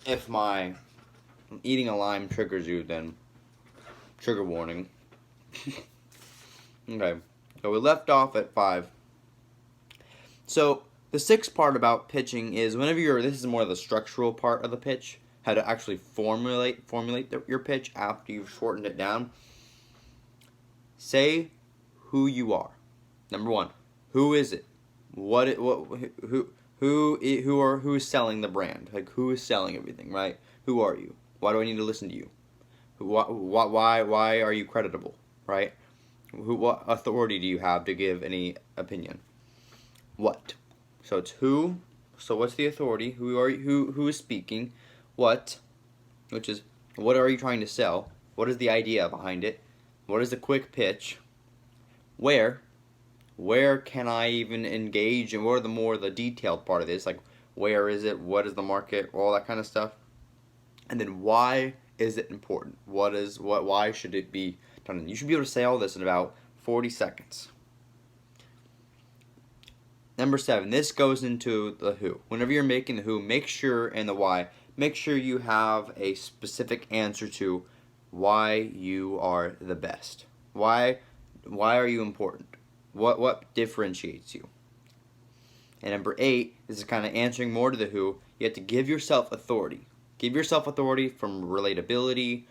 if my eating a lime triggers you, then trigger warning. Okay, so we left off at 5. So the sixth part about pitching is whenever this is more of the structural part of the pitch, how to actually formulate your pitch after you've shortened it down. Say who you are. Number 1, who is it? Who is selling the brand? Like, who is selling everything, right? Who are you? Why do I need to listen to you? Why are you creditable, right? What authority do you have to give any opinion? What? So it's who. So what's the authority? Who is speaking? What? Which is, what are you trying to sell? What is the idea behind it? What is the quick pitch? Where? Where can I even engage? And what are the detailed part of this? Like, where is it? What is the market? All that kind of stuff. And then why is it important? Why should it be done? You should be able to say all this in about 40 seconds. Number 7, this goes into the who. Whenever you're making the who, make sure, and the why, make sure you have a specific answer to why you are the best. Why are you important? What differentiates you? And number 8, this is kind of answering more to the who. You have to give yourself authority. Give yourself authority from relatability,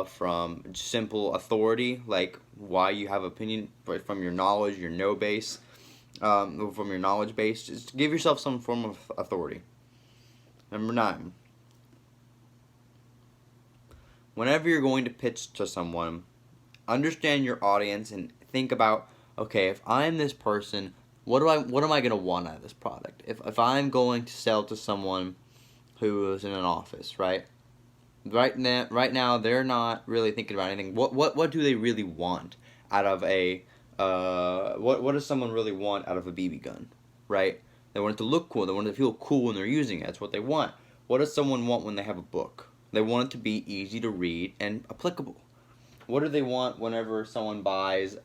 from simple authority, like why you have opinion, from your knowledge, your know base. From your knowledge base, just give yourself some form of authority. Number 9, whenever you're going to pitch to someone, understand your audience and think about, okay, if I'm this person, what am I going to want out of this product? If I'm going to sell to someone who is in an office, right? Right now, they're not really thinking about anything. What do they really want out of a what does someone really want out of a BB gun, right? They want it to look cool. They want it to feel cool when they're using it. That's what they want. What does someone want when they have a book? They want it to be easy to read and applicable. What do they want whenever someone buys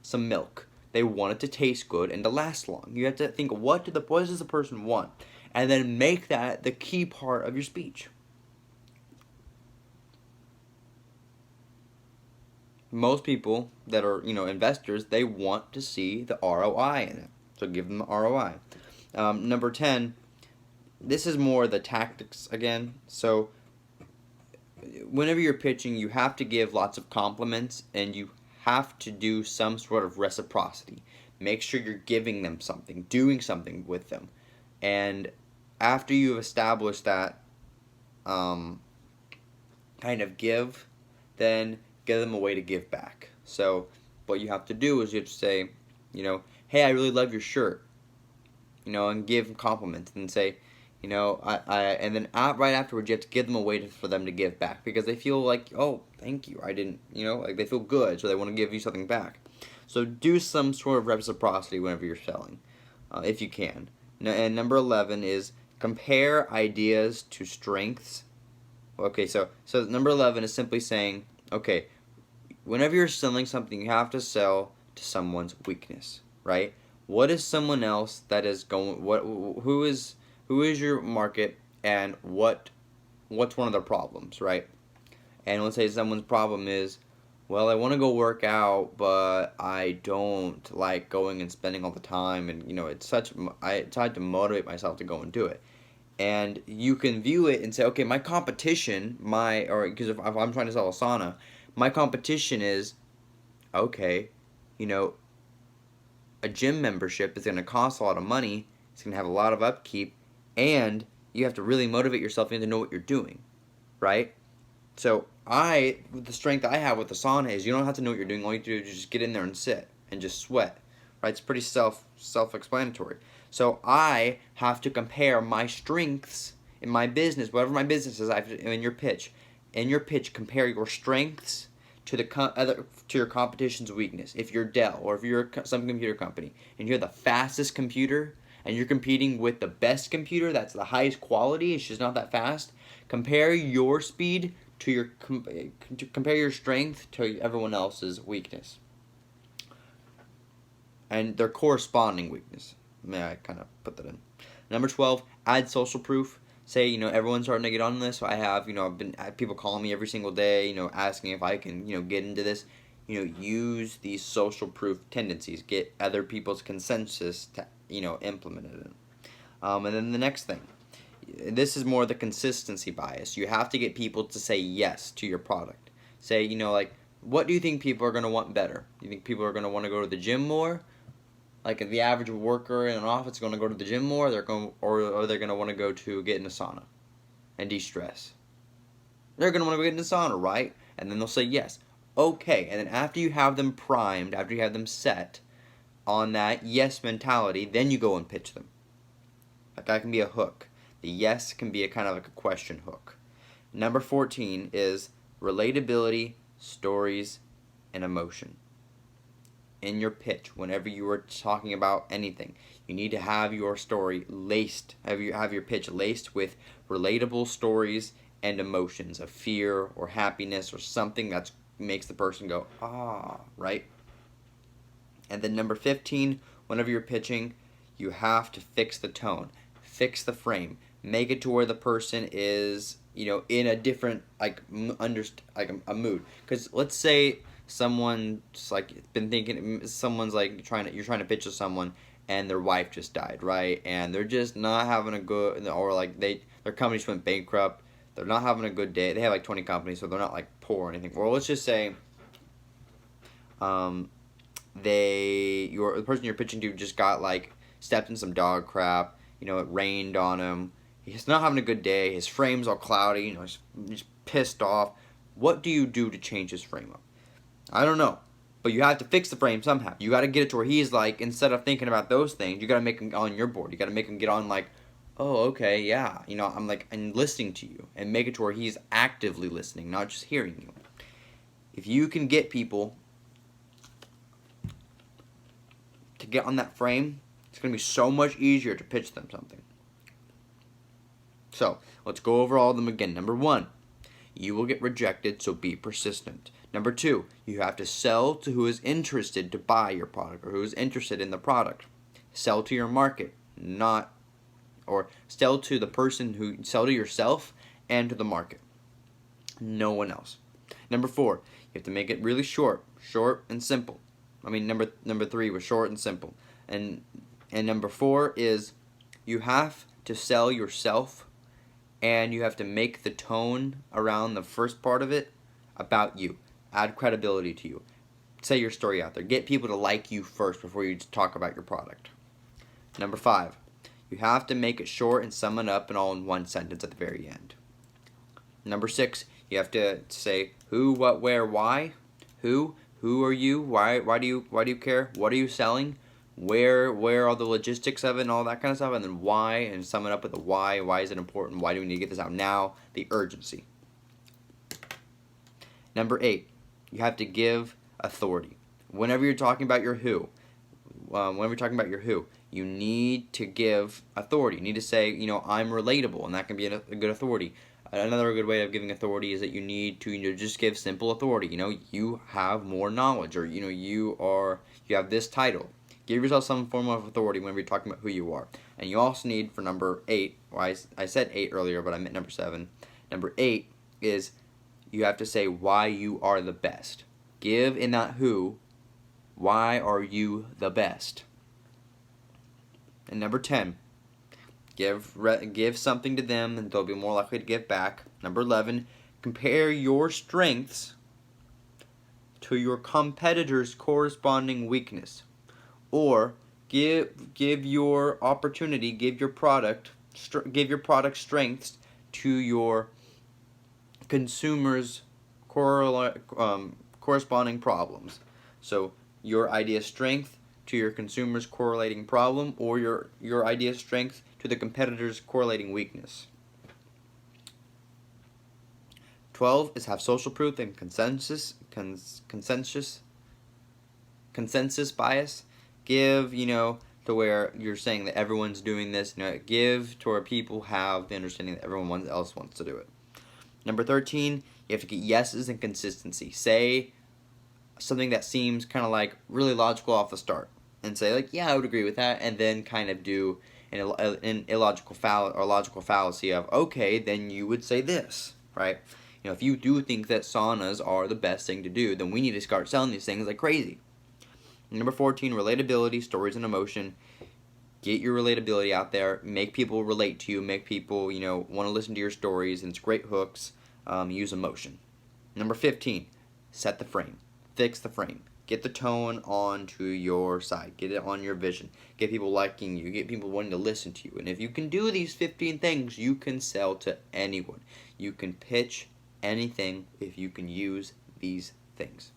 some milk? They want it to taste good and to last long. You have to think, what does the person want? And then make that the key part of your speech. Most people that are, investors, they want to see the ROI in it. So give them the ROI. Number 10, this is more the tactics again. So whenever you're pitching, you have to give lots of compliments and you have to do some sort of reciprocity. Make sure you're giving them something, doing something with them. And after you've established that kind of give, then give them a way to give back. So what you have to do is you have to say, hey, I really love your shirt, and give compliments and say, and then right afterwards you have to give them a way for them to give back because they feel like, oh, thank you, I didn't, like they feel good, so they want to give you something back. So do some sort of reciprocity whenever you're selling, if you can. And number 11 is compare ideas to strengths. Okay, so number 11 is simply saying, okay, whenever you're selling something, you have to sell to someone's weakness, right? What is someone else that is going? Who is your market, and what's one of their problems, right? And let's say someone's problem is, well, I want to go work out, but I don't like going and spending all the time, and it's hard to motivate myself to go and do it. And you can view it and say, okay, my competition, because if I'm trying to sell a sauna, my competition is, okay, a gym membership is going to cost a lot of money. It's going to have a lot of upkeep, and you have to really motivate yourself to know what you're doing, right? So the strength I have with the sauna is you don't have to know what you're doing. All you have to do is just get in there and sit and just sweat, right? It's pretty self-explanatory. So I have to compare my strengths in my business, whatever my business is. In your pitch, compare your strengths to your competition's weakness. If you're Dell or if you're some computer company and you're the fastest computer and you're competing with the best computer that's the highest quality, it's just not that fast. Compare your speed to compare your strength to everyone else's weakness and their corresponding weakness. May I kind of put that in? Number 12, add social proof. say, everyone's starting to get on this. So I have, I have people calling me every single day, asking if I can, get into this. Use these social proof tendencies. Get other people's consensus to, implement it. And then the next thing. This is more the consistency bias. You have to get people to say yes to your product. Say, like, what do you think people are going to want better? You think people are going to want to go to the gym more? Like, the average worker in an office is going to go to the gym more, or they're going to want to go to get in a sauna and de-stress. They're going to want to go get in a sauna, right? And then they'll say yes. Okay, and then after you have them primed, after you have them set on that yes mentality, then you go and pitch them. That can be a hook. The yes can be a kind of like a question hook. Number 14 is relatability, stories, and emotion. In your pitch, whenever you are talking about anything, you need to have your story laced, have your pitch laced with relatable stories and emotions of fear or happiness or something that makes the person go, ah, right? And then number 15, whenever you're pitching, you have to fix the tone, fix the frame, make it to where the person is, in a different, a mood. Because let's say someone's been thinking, you're trying to pitch to someone, and their wife just died, right? And they're just not having a good, or their company just went bankrupt. They're not having a good day. They have 20 companies, so they're not poor or anything. Or let's just say, the person you're pitching to just got stepped in some dog crap. It rained on him. He's not having a good day. His frame's all cloudy. He's pissed off. What do you do to change his frame up? I don't know. But you have to fix the frame somehow. You got to get it to where he's instead of thinking about those things, you got to make him on your board. You got to make him get on oh, okay, yeah. I'm listening to you. And make it to where he's actively listening, not just hearing you. If you can get people to get on that frame, it's going to be so much easier to pitch them something. So, let's go over all of them again. Number 1, you will get rejected, so be persistent. Number 2, you have to sell to who is interested to buy your product or who is interested in the product. Sell to your market, or sell to the person sell to yourself and to the market. No one else. Number 4, you have to make it really short and simple. Number 3 was short and simple. And number 4 is you have to sell yourself, and you have to make the tone around the first part of it about you. Add credibility to you. Say your story out there. Get people to like you first before you talk about your product. Number 5, you have to make it short and sum it up and all in one sentence at the very end. Number 6, you have to say who, what, where, why. Who are you? Why do you care? What are you selling? Where are the logistics of it and all that kind of stuff, and then why, and sum it up with the why. Why is it important? Why do we need to get this out now? The urgency. Number 8, you have to give authority. Whenever you're talking about your who, you need to give authority. You need to say, I'm relatable, and that can be a good authority. Another good way of giving authority is that you need to just give simple authority. You have more knowledge, or you have this title. Give yourself some form of authority whenever you're talking about who you are. And you also need, for number 8, or I said 8 earlier, but I meant number 7. Number 8 is you have to say why you are the best. Give in that who, why are you the best? And number 10, give something to them and they'll be more likely to give back. Number 11, compare your strengths to your competitor's corresponding weakness. Or give your product strengths to your consumers' corresponding problems. So your idea strength to your consumer's correlating problem, or your idea strength to the competitor's correlating weakness. 12 is have social proof and consensus bias. Give, to where you're saying that everyone's doing this. Give to where people have the understanding that everyone else wants to do it. Number 13, you have to get yeses and consistency. Say something that seems kind of really logical off the start, and say yeah, I would agree with that, and then kind of do an illogical or logical fallacy of, okay, then you would say this, right? If you do think that saunas are the best thing to do, then we need to start selling these things like crazy. Number 14, relatability, stories and emotion. Get your relatability out there. Make people relate to you. Make people, want to listen to your stories. And it's great hooks. Use emotion. Number 15, set the frame. Fix the frame. Get the tone onto your side. Get it on your vision. Get people liking you. Get people wanting to listen to you. And if you can do these 15 things, you can sell to anyone. You can pitch anything if you can use these things.